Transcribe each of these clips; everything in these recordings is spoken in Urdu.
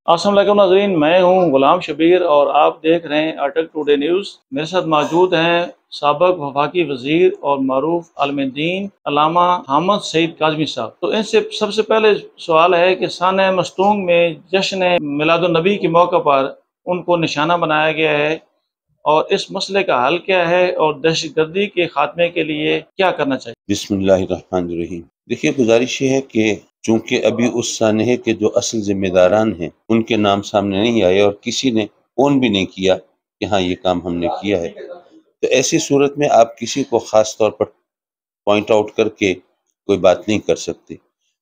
السلام علیکم ناظرین، میں ہوں غلام شبیر اور آپ دیکھ رہے ہیں اٹک ٹوڈے نیوز۔ میرے ساتھ موجود ہیں سابق وفاقی وزیر اور معروف عالم دین علامہ حامد سعید کاظمی صاحب۔ تو ان سے سب سے پہلے سوال ہے کہ سانح مستونگ میں جشن میلاد النبی کے موقع پر ان کو نشانہ بنایا گیا ہے، اور اس مسئلے کا حل کیا ہے اور دہشت گردی کے خاتمے کے لیے کیا کرنا چاہیے؟ بسم اللہ الرحمن الرحیم۔ دیکھیے، گزارش یہ ہے کہ چونکہ ابھی اس سانحے کے جو اصل ذمہ داران ہیں ان کے نام سامنے نہیں آئے اور کسی نے فون بھی نہیں کیا کہ ہاں یہ کام ہم نے کیا ہے، تو ایسی صورت میں آپ کسی کو خاص طور پر پوائنٹ آؤٹ کر کے کوئی بات نہیں کر سکتے۔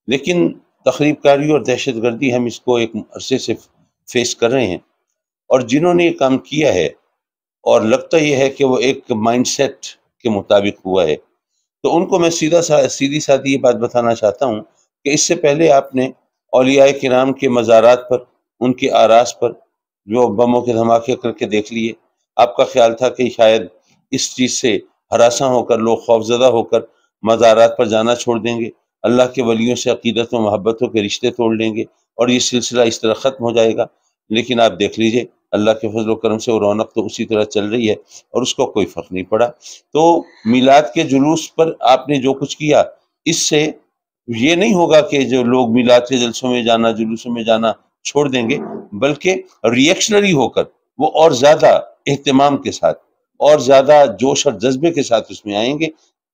لیکن تخریب کاری اور دہشت گردی ہم اس کو ایک عرصے سے فیس کر رہے ہیں، اور جنہوں نے یہ کام کیا ہے اور لگتا یہ ہے کہ وہ ایک مائنڈ سیٹ کے مطابق ہوا ہے، تو ان کو میں سیدھی سادھی یہ بات بتانا چاہتا ہوں کہ اس سے پہلے آپ نے اولیاء کرام کے مزارات پر، ان کے آراس پر جو بموں کے دھماکے کر کے دیکھ لیے۔ آپ کا خیال تھا کہ شاید اس چیز سے ہراساں ہو کر لوگ خوفزدہ ہو کر مزارات پر جانا چھوڑ دیں گے، اللہ کے ولیوں سے عقیدت و محبتوں کے رشتے توڑ لیں گے اور یہ سلسلہ اس طرح ختم ہو جائے گا۔ لیکن آپ دیکھ لیجئے، اللہ کے فضل و کرم سے وہ رونق تو اسی طرح چل رہی ہے اور اس کو کوئی فرق نہیں پڑا۔ تو میلاد کے جلوس پر آپ نے جو کچھ کیا، اس سے یہ نہیں ہوگا کہ جو لوگ میلاد کے جلسوں میں جانا، جلوسوں میں جانا چھوڑ دیں گے، بلکہ ریئیکشنری ہو کر وہ اور زیادہ اہتمام کے ساتھ اور زیادہ جوش اور جذبے کے ساتھ اس میں آئیں گے۔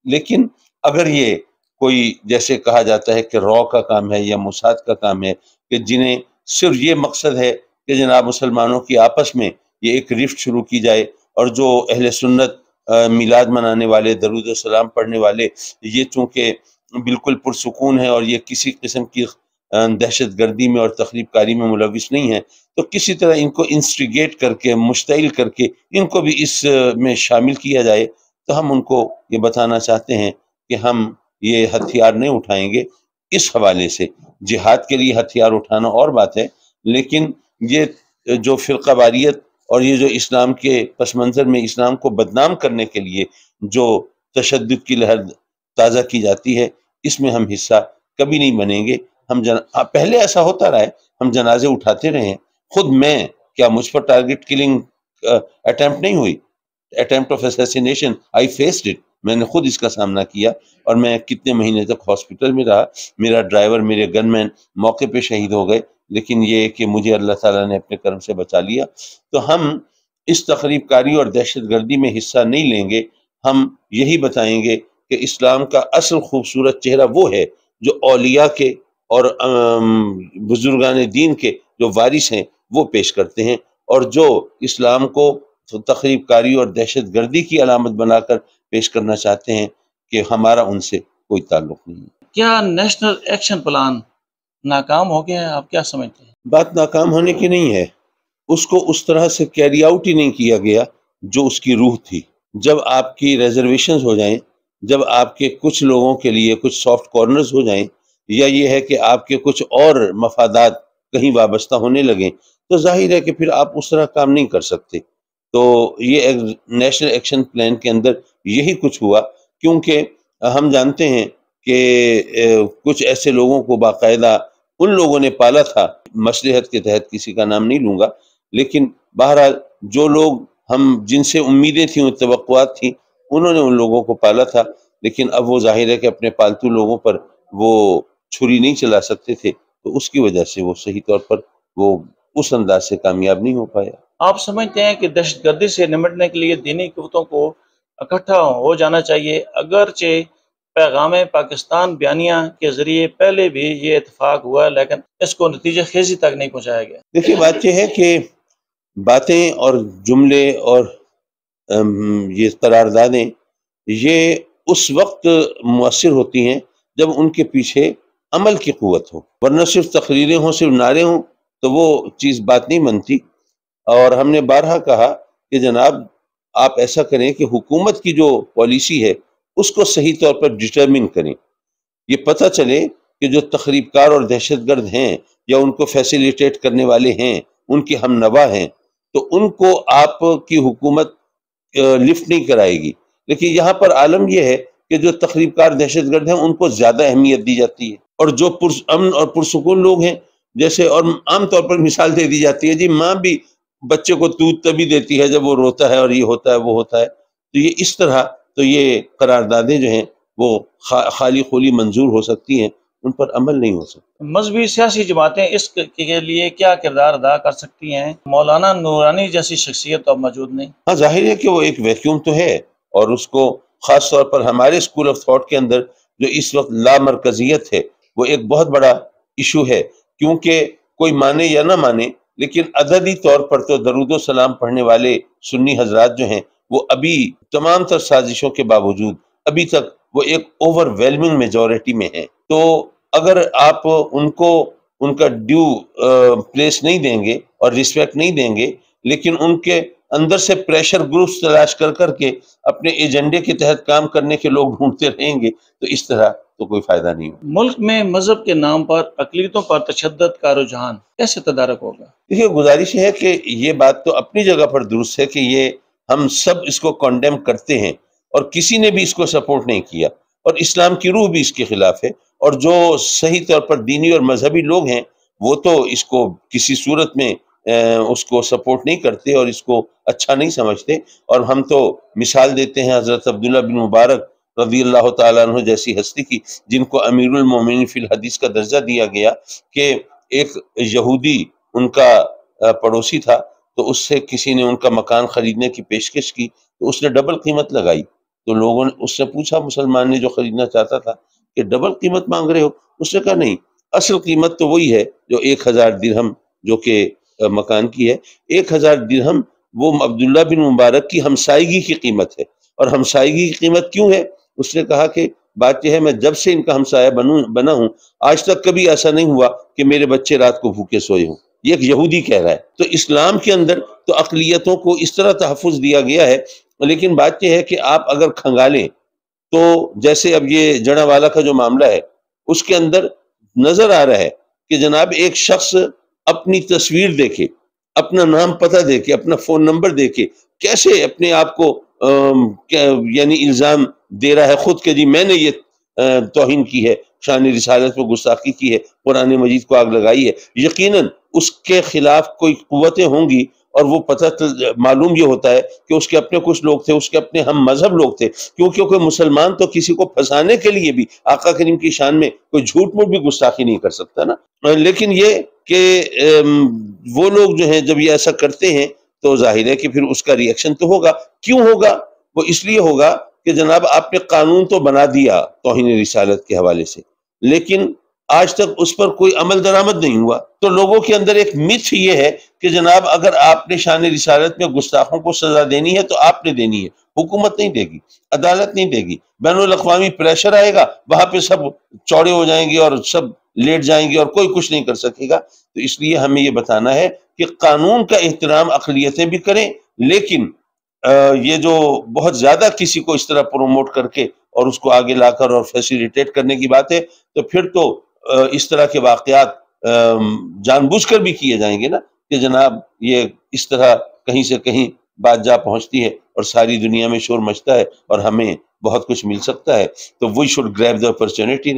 لیکن اگر یہ کوئی، جیسے کہا جاتا ہے کہ رو کا کام ہے یا موساد کا کام ہے، کہ جنہیں صرف یہ مقصد ہے کہ جناب مسلمانوں کی آپس میں یہ ایک رفٹ شروع کی جائے، اور جو اہل سنت میلاد منانے والے، درود و سلام پڑھنے والے، یہ چونکہ بالکل پرسکون ہے اور یہ کسی قسم کی دہشت گردی میں اور تخریب کاری میں ملوث نہیں ہے، تو کسی طرح ان کو انسٹیگیٹ کر کے، مشتعل کر کے ان کو بھی اس میں شامل کیا جائے۔ تو ہم ان کو یہ بتانا چاہتے ہیں کہ ہم یہ ہتھیار نہیں اٹھائیں گے۔ اس حوالے سے جہاد کے لیے ہتھیار اٹھانا اور بات ہے، لیکن یہ جو فرقہ واریت اور یہ جو اسلام کے پس منظر میں اسلام کو بدنام کرنے کے لیے جو تشدد کی لہر تازہ کی جاتی ہے، اس میں ہم حصہ کبھی نہیں بنیں گے۔ پہلے ایسا ہوتا رہا ہے، ہم جنازے اٹھاتے رہے ہیں۔ خود میں، کیا مجھ پر ٹارگٹ کلنگ اٹیمپٹ نہیں ہوئی؟ Attempt of assassination, I faced it, میں نے خود اس کا سامنا کیا، اور میں کتنے مہینے تک ہاسپٹل میں رہا، میرا ڈرائیور، میرے گن مین موقع پہ شہید ہو گئے، لیکن یہ کہ مجھے اللہ تعالیٰ نے اپنے کرم سے بچا لیا۔ تو ہم اس تخریب کاری اور دہشت گردی میں حصہ نہیں لیں گے۔ ہم یہی بتائیں گے کہ اسلام کا اصل خوبصورت چہرہ وہ ہے جو اولیاء کے اور بزرگان دین کے جو وارث ہیں وہ پیش کرتے ہیں، اور جو اسلام کو تخریب کاری اور دہشت گردی کی علامت بنا کر پیش کرنا چاہتے ہیں، کہ ہمارا ان سے کوئی تعلق نہیں ہے۔ کیا نیشنل ایکشن پلان ناکام ہو گیا ہے؟ آپ کیا سمجھتے ہیں؟ بات ناکام ہونے کی نہیں ہے، اس کو اس طرح سے کیری آؤٹ ہی نہیں کیا گیا جو اس کی روح تھی۔ جب آپ کی ریزرویشنز ہو جائیں، جب آپ کے کچھ لوگوں کے لیے کچھ سافٹ کارنرز ہو جائیں، یا یہ ہے کہ آپ کے کچھ اور مفادات کہیں وابستہ ہونے لگیں، تو ظاہر ہے کہ پھر آپ اس طرح کام نہیں کر سکتے۔ تو یہ نیشنل ایکشن پلان کے اندر یہی کچھ ہوا، کیونکہ ہم جانتے ہیں کہ کچھ ایسے لوگوں کو باقاعدہ ان لوگوں نے پالا تھا، مصلحت کے تحت کسی کا نام نہیں لوں گا، لیکن بہرحال جو لوگ ہم جن سے امیدیں تھیں، توقعات تھیں، انہوں نے ان لوگوں کو پالا تھا، لیکن اب وہ ظاہر ہے کہ اپنے پالتو لوگوں پر وہ چھری نہیں چلا سکتے تھے، تو اس کی وجہ سے وہ صحیح طور پر وہ اس انداز سے کامیاب نہیں ہو پایا۔ آپ سمجھتے ہیں کہ دہشت گردی سے نمٹنے کے لیے دینی قوتوں کو اکٹھا ہو جانا چاہیے، اگرچہ پیغام پاکستان بیانیہ کے ذریعے پہلے بھی یہ اتفاق ہوا، لیکن اس کو نتیجہ خیزی تک نہیں پہنچایا گیا؟ دیکھیے، بات یہ ہے کہ باتیں اور جملے اور یہ قراردادیں یہ اس وقت مؤثر ہوتی ہیں جب ان کے پیچھے عمل کی قوت ہو، ورنہ صرف تقریریں ہوں، صرف نعرے ہوں، تو وہ چیز بات نہیں بنتی۔ اور ہم نے بارہا کہا کہ جناب آپ ایسا کریں کہ حکومت کی جو پالیسی ہے اس کو صحیح طور پر ڈٹرمن کریں، یہ پتہ چلے کہ جو تخریب کار اور دہشت گرد ہیں یا ان کو فیسیلیٹیٹ کرنے والے ہیں، ان کے ہم نوا ہیں، تو ان کو آپ کی حکومت لفٹ نہیں کرائے گی۔ لیکن یہاں پر عالم یہ ہے کہ جو تخریب کار دہشت گرد ہیں ان کو زیادہ اہمیت دی جاتی ہے، اور جو پرامن اور پرسکون لوگ ہیں جیسے اور عام طور پر مثال دے دی جاتی ہے جی ماں بھی بچے کو دودھ تبھی دیتی ہے جب وہ روتا ہے اور یہ ہوتا ہے وہ ہوتا ہے. تو یہ اس طرح تو یہ قراردادیں جو ہیں وہ خالی خولی منظور ہو سکتی ہیں، ان پر عمل نہیں ہو سکتا. مذہبی سیاسی جماعتیں اس کے لیے کیا کردار ادا کر سکتی ہیں؟ مولانا نورانی جیسی شخصیت تو اب موجود نہیں. ہاں ظاہر ہے کہ وہ ایک ویکیوم تو ہے، اور اس کو خاص طور پر ہمارے اسکول آف تھاٹ کے اندر جو اس وقت لامرکزیت ہے وہ ایک بہت بڑا ایشو ہے، کیونکہ کوئی مانے یا نہ مانے لیکن عددی طور پر تو درود و سلام پڑھنے والے سنی حضرات جو ہیں وہ ابھی تمام تر سازشوں کے باوجود ابھی تک وہ ایک اوور ویلمنگ میجورٹی میں ہیں. تو اگر آپ ان کو ان کا ڈیو پلیس نہیں دیں گے اور ریسپیکٹ نہیں دیں گے، لیکن ان کے اندر سے پریشر گروپس تلاش کر کے اپنے ایجنڈے کے تحت کام کرنے کے لوگ ڈھونڈتے رہیں گے تو اس طرح تو کوئی فائدہ نہیں ہوگا. ملک میں مذہب کے نام پر اقلیتوں پر تشدد کا رجحان کیسے تدارک ہوگا؟ دیکھیے گزارش ہے کہ یہ بات تو اپنی جگہ پر درست ہے کہ یہ ہم سب اس کو کنڈیم کرتے ہیں اور کسی نے بھی اس کو سپورٹ نہیں کیا، اور اسلام کی روح بھی اس کے خلاف ہے، اور جو صحیح طور پر دینی اور مذہبی لوگ ہیں وہ تو اس کو کسی صورت میں اس کو سپورٹ نہیں کرتے اور اس کو اچھا نہیں سمجھتے. اور ہم تو مثال دیتے ہیں حضرت عبداللہ بن مبارک رضی اللہ تعالیٰ عنہ جیسی ہستی کی، جن کو امیر المومنین فی الحدیث کا درجہ دیا گیا، کہ ایک یہودی ان کا پڑوسی تھا، تو اس سے کسی نے ان کا مکان خریدنے کی پیشکش کی تو اس نے ڈبل قیمت لگائی. تو لوگوں نے اس سے پوچھا، مسلمان نے جو خریدنا چاہتا تھا، کہ ڈبل قیمت مانگ رہے ہو؟ اس نے کہا نہیں، اصل قیمت تو وہی ہے جو 1000 درہم جو کہ مکان کی ہے. 1000 درہم وہ عبداللہ بن مبارک کی ہمسائیگی کی قیمت ہے. اور ہمسائیگی کی قیمت کیوں ہے؟ اس نے کہا کہ بات یہ ہے میں جب سے ان کا ہمسایہ بنا ہوں آج تک کبھی ایسا نہیں ہوا کہ میرے بچے رات کو بھوکے سوئے ہوں. یہ ایک یہودی کہہ رہا ہے. تو اسلام کے اندر تو اقلیتوں کو اس طرح تحفظ دیا گیا ہے، لیکن بات یہ ہے کہ آپ اگر کھنگالیں تو جیسے اب یہ جڑا والا کا جو معاملہ ہے اس کے اندر نظر آ رہا ہے کہ جناب ایک شخص اپنی تصویر دیکھے، اپنا نام پتہ دیکھے، اپنا فون نمبر دیکھے، کیسے اپنے آپ کو یعنی الزام دے رہا ہے خود کہ جی میں نے یہ توہین کی ہے، شان رسالت پہ گستاخی کی ہے، قرآن مجید کو آگ لگائی ہے. یقیناً اس کے خلاف کوئی قوتیں ہوں گی، اور وہ پتہ معلوم یہ ہوتا ہے کہ اس کے اپنے کچھ لوگ تھے، اس کے اپنے ہم مذہب لوگ تھے، کیونکہ کوئی مسلمان تو کسی کو پھنسانے کے لیے بھی آقا کریم کی شان میں کوئی جھوٹ موٹ بھی گستاخی نہیں کر سکتا نا. لیکن یہ کہ وہ لوگ جو ہیں جب یہ ایسا کرتے ہیں تو ظاہر ہے کہ پھر اس کا ری ایکشن تو ہوگا. کیوں ہوگا؟ وہ اس لیے ہوگا کہ جناب آپ نے قانون تو بنا دیا توہین رسالت کے حوالے سے، لیکن آج تک اس پر کوئی عمل درآمد نہیں ہوا. تو لوگوں کے اندر ایک متھ یہ ہے کہ جناب اگر آپ نے شان رسالت میں گستاخوں کو سزا دینی ہے تو آپ نے دینی ہے، حکومت نہیں دے گی، عدالت نہیں دے گی. بین الاقوامی پریشر آئے گا، وہاں پہ سب چوڑے ہو جائیں گے اور سب لیٹ جائیں گے اور کوئی کچھ نہیں کر سکے گا. تو اس لیے ہمیں یہ بتانا ہے کہ قانون کا احترام اقلیتیں بھی کریں، لیکن یہ جو بہت زیادہ کسی کو اس طرح پروموٹ کر کے اور اس کو آگے لا کر اور فیسیلیٹیٹ کرنے کی بات ہے تو پھر تو اس طرح کے واقعات جان بوجھ کر بھی کیے جائیں گے نا، کہ جناب یہ اس طرح کہیں سے کہیں بات جا پہنچتی ہے اور ساری دنیا میں شور مچتا ہے اور ہمیں بہت کچھ مل سکتا ہے. تو وی شوڈ گریب دی اپرچونٹی.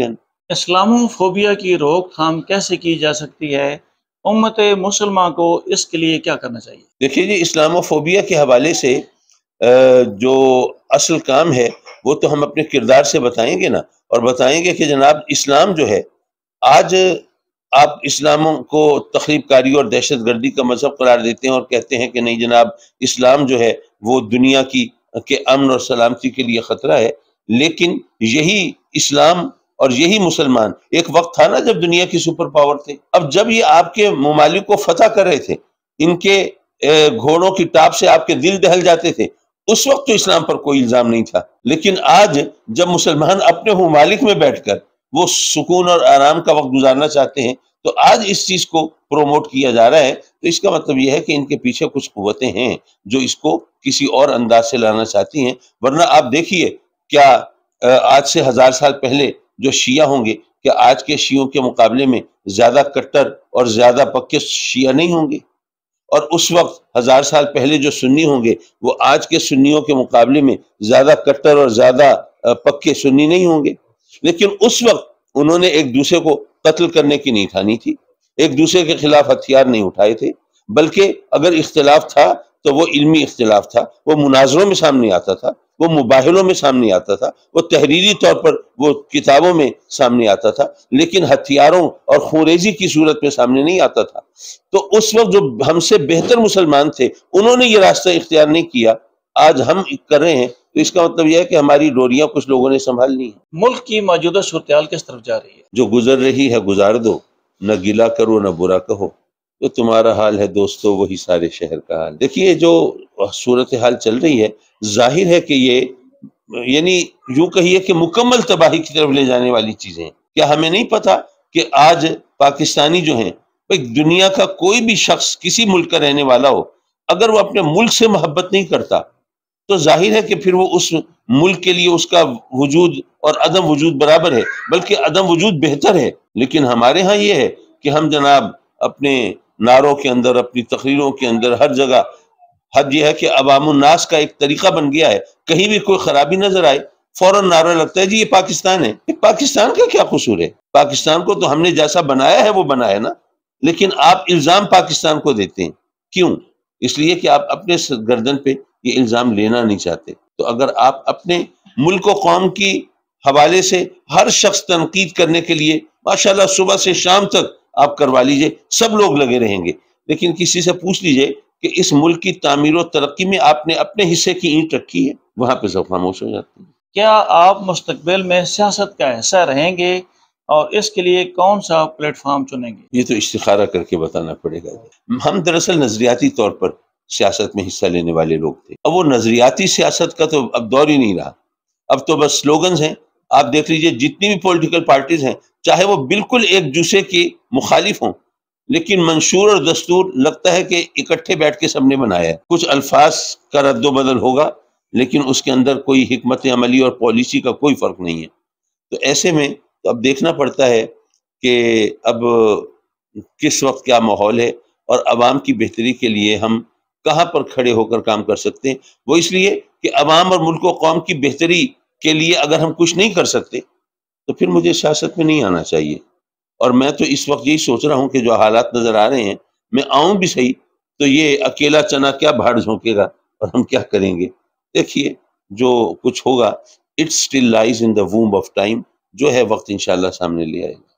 اسلامو فوبیا کی روک تھام کیسے کی جا سکتی ہے؟ امت مسلمہ کو اس کے لیے کیا کرنا چاہیے؟ دیکھیے جی اسلامو فوبیا کے حوالے سے جو اصل کام ہے وہ تو ہم اپنے کردار سے بتائیں گے نا، اور بتائیں گے کہ جناب اسلام جو ہے، آج آپ اسلام کو تخریب کاری اور دہشت گردی کا مذہب قرار دیتے ہیں اور کہتے ہیں کہ نہیں جناب اسلام جو ہے وہ دنیا کے امن اور سلامتی کے لیے خطرہ ہے. لیکن یہی اسلام اور یہی مسلمان ایک وقت تھا نا جب دنیا کی سپر پاور تھے. اب جب یہ آپ کے ممالک کو فتح کر رہے تھے، ان کے گھوڑوں کی ٹاپ سے آپ کے دل دہل جاتے تھے، اس وقت تو اسلام پر کوئی الزام نہیں تھا. لیکن آج جب مسلمان اپنے ممالک میں بیٹھ کر وہ سکون اور آرام کا وقت گزارنا چاہتے ہیں تو آج اس چیز کو پروموٹ کیا جا رہا ہے. تو اس کا مطلب یہ ہے کہ ان کے پیچھے کچھ قوتیں ہیں جو اس کو کسی اور انداز سے لانا چاہتی ہیں. ورنہ آپ دیکھیے کیا آج سے 1000 سال پہلے جو شیعہ ہوں گے کیا آج کے شیعوں کے مقابلے میں زیادہ کٹر اور زیادہ پکے شیعہ نہیں ہوں گے؟ اور اس وقت 1000 سال پہلے جو سنی ہوں گے وہ آج کے سنیوں کے مقابلے میں زیادہ کٹر اور زیادہ پکے سنی نہیں ہوں گے. لیکن اس وقت انہوں نے ایک دوسرے کو قتل کرنے کی نہیں ٹھانی تھی. ایک دوسرے کے خلاف ہتھیار نہیں اٹھائے تھے، بلکہ اگر اختلاف تھا تو وہ علمی اختلاف تھا، وہ مناظروں میں سامنے آتا تھا، وہ مباحثوں میں سامنے آتا تھا، وہ تحریری طور پر وہ کتابوں میں سامنے آتا تھا، لیکن ہتھیاروں اور خونریزی کی صورت میں سامنے نہیں آتا تھا۔ تو اس وقت جو ہم سے بہتر مسلمان تھے انہوں نے یہ راستہ اختیار نہیں کیا، آج ہم کر رہے ہیں، تو اس کا مطلب یہ ہے کہ ہماری ڈوریاں کچھ لوگوں نے سنبھال لی ہیں۔ ملک کی موجودہ صورتحال کس طرف جا رہی ہے؟ جو گزر رہی ہے گزار دو، نہ گلا کرو نہ برا کہو، تو تمہارا حال ہے دوستو وہی سارے شہر کا حال۔ دیکھیے جو صورتحال چل رہی ہے، ظاہر ہے کہ یہ یعنی یوں کہیے کہ مکمل تباہی کی طرف لے جانے والی چیزیں ہیں۔ کیا ہمیں نہیں پتا کہ آج پاکستانی جو ہیں، دنیا کا کوئی بھی شخص کسی ملک کا رہنے والا ہو، اگر وہ اپنے ملک سے محبت نہیں کرتا تو ظاہر ہے کہ پھر وہ اس ملک کے لیے اس کا وجود اور عدم وجود برابر ہے، بلکہ عدم وجود بہتر ہے۔ لیکن ہمارے ہاں یہ ہے کہ ہم جناب اپنے نعروں کے اندر، اپنی تقریروں کے اندر، ہر جگہ حد یہ ہے کہ عوام الناس کا ایک طریقہ بن گیا ہے، کہیں بھی کوئی خرابی نظر آئے فوراً نعرہ لگتا ہے جی یہ پاکستان ہے۔ پاکستان کا کیا قصور ہے؟ پاکستان کو تو ہم نے جیسا بنایا ہے وہ بنایا نا، لیکن آپ الزام پاکستان کو دیتے ہیں، کیوں؟ اس لیے کہ آپ اپنے گردن پہ یہ الزام لینا نہیں چاہتے۔ تو اگر آپ اپنے ملک و قوم کی حوالے سے ہر شخص تنقید کرنے کے لیے ماشاءاللہ صبح سے شام تک آپ کروا لیجئے، سب لوگ لگے رہیں گے، لیکن کسی سے پوچھ لیجئے کہ اس ملک کی تعمیر و ترقی میں آپ نے اپنے حصے کی اینٹ رکھی ہے، وہاں پہ سب خاموش ہو جاتے ہیں۔ کیا آپ مستقبل میں سیاست کا حصہ رہیں گے اور اس کے لیے کون سا پلیٹ فارم چنیں گے؟ یہ تو استخارہ کر کے بتانا پڑے گا۔ ہم دراصل نظریاتی طور پر سیاست میں حصہ لینے والے لوگ تھے، اب وہ نظریاتی سیاست کا تو اب دور ہی نہیں رہا، اب تو بس سلوگنز ہیں۔ آپ دیکھ لیجئے جتنی بھی پولیٹیکل پارٹیز ہیں، چاہے وہ بالکل ایک دوسرے کی مخالف ہوں، لیکن منشور اور دستور لگتا ہے کہ اکٹھے بیٹھ کے سب نے بنایا ہے۔ کچھ الفاظ کا رد و بدل ہوگا، لیکن اس کے اندر کوئی حکمت عملی اور پالیسی کا کوئی فرق نہیں ہے۔ تو ایسے میں تو اب دیکھنا پڑتا ہے کہ اب کس وقت کیا ماحول ہے اور عوام کی بہتری کے لیے ہم کہاں پر کھڑے ہو کر کام کر سکتے ہیں۔ وہ اس لیے کہ عوام اور ملک و قوم کی بہتری کے لیے اگر ہم کچھ نہیں کر سکتے تو پھر مجھے سیاست میں نہیں آنا چاہیے۔ اور میں تو اس وقت یہی سوچ رہا ہوں کہ جو حالات نظر آ رہے ہیں، میں آؤں بھی صحیح تو یہ اکیلا چنا کیا بھاڑ جھونکے گا اور ہم کیا کریں گے۔ دیکھیے جو کچھ ہوگا it still lies in the وomb آف ٹائم، جو ہے وقت انشاءاللہ سامنے لے آئے گا۔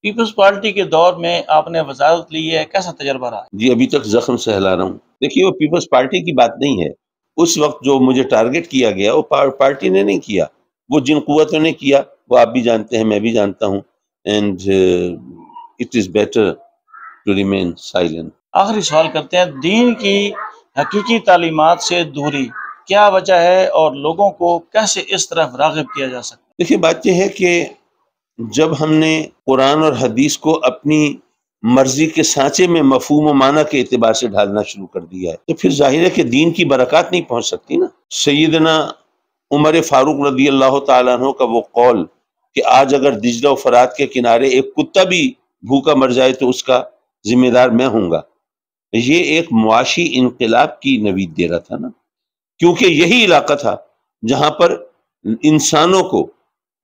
پیپلز پارٹی کے دور میں آپ نے وزارت لی ہے، کیسا تجربہ رہا؟ جی ابھی تک زخم سہلا رہا ہوں۔ دیکھیے وہ پیپلز پارٹی کی بات نہیں ہے، اس وقت جو مجھے ٹارگٹ کیا گیا وہ پارٹی نے نہیں کیا، وہ جن قوتوں نے کیا وہ آپ بھی جانتے ہیں، میں بھی جانتا ہوں، and it is better to remain silent. آخری سوال کرتے ہیں، دین کی حقیقی تعلیمات سے دوری کیا وجہ ہے اور لوگوں کو کیسے اس طرف راغب کیا جا سکتا ہے؟ دیکھیے بات یہ ہے کہ جب ہم نے قرآن اور حدیث کو اپنی مرضی کے سانچے میں مفہوم و معنی کے اعتبار سے ڈھالنا شروع کر دیا ہے، تو پھر ظاہر ہے کہ دین کی برکات نہیں پہنچ سکتی نا۔ سیدنا عمر فاروق رضی اللہ تعالیٰ عنہ کا وہ قول کہ آج اگر دجلہ و فرات کے کنارے ایک کتا بھی بھوکا مر جائے تو اس کا ذمہ دار میں ہوں گا، یہ ایک معاشی انقلاب کی نوید دے رہا تھا نا، کیونکہ یہی علاقہ تھا جہاں پر انسانوں کو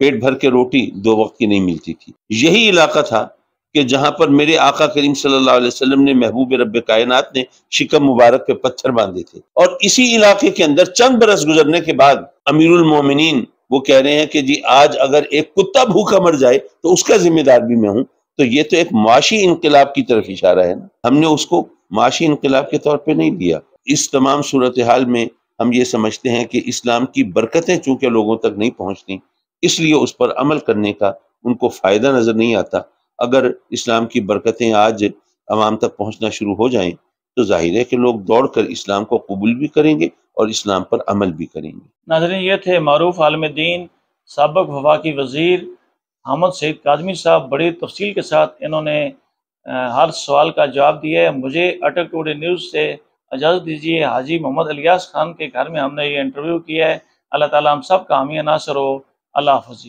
پیٹ بھر کے روٹی 2 وقت کی نہیں ملتی تھی، یہی علاقہ تھا کہ جہاں پر میرے آقا کریم صلی اللہ علیہ وسلم نے محبوب رب کائنات نے شکم مبارک پہ پتھر باندھے تھے، اور اسی علاقے کے اندر چند برس گزرنے کے بعد امیر المومنین وہ کہہ رہے ہیں کہ جی آج اگر ایک کتا بھوکا مر جائے تو اس کا ذمہ دار بھی میں ہوں۔ تو یہ تو ایک معاشی انقلاب کی طرف اشارہ ہے نا، ہم نے اس کو معاشی انقلاب کے طور پہ نہیں لیا۔ اس تمام صورتحال میں ہم یہ سمجھتے ہیں کہ اسلام کی برکتیں چونکہ لوگوں تک نہیں پہنچتی، اس لیے اس پر عمل کرنے کا ان کو فائدہ نظر نہیں آتا۔ اگر اسلام کی برکتیں آج عوام تک پہنچنا شروع ہو جائیں تو ظاہر ہے کہ لوگ دوڑ کر اسلام کو قبول بھی کریں گے اور اسلام پر عمل بھی کریں گے۔ ناظرین، یہ تھے معروف عالم دین سابق وفاقی وزیر حامد سعید کاظمی صاحب۔ بڑی تفصیل کے ساتھ انہوں نے ہر سوال کا جواب دیا ہے۔ مجھے اٹک ٹوڈے نیوز سے اجازت دیجیے، حاجی محمد الیاس خان کے گھر میں ہم نے یہ انٹرویو کیا ہے۔ اللہ تعالیٰ ہم سب کا حامی ناصر ہو۔ اللہ حافظ۔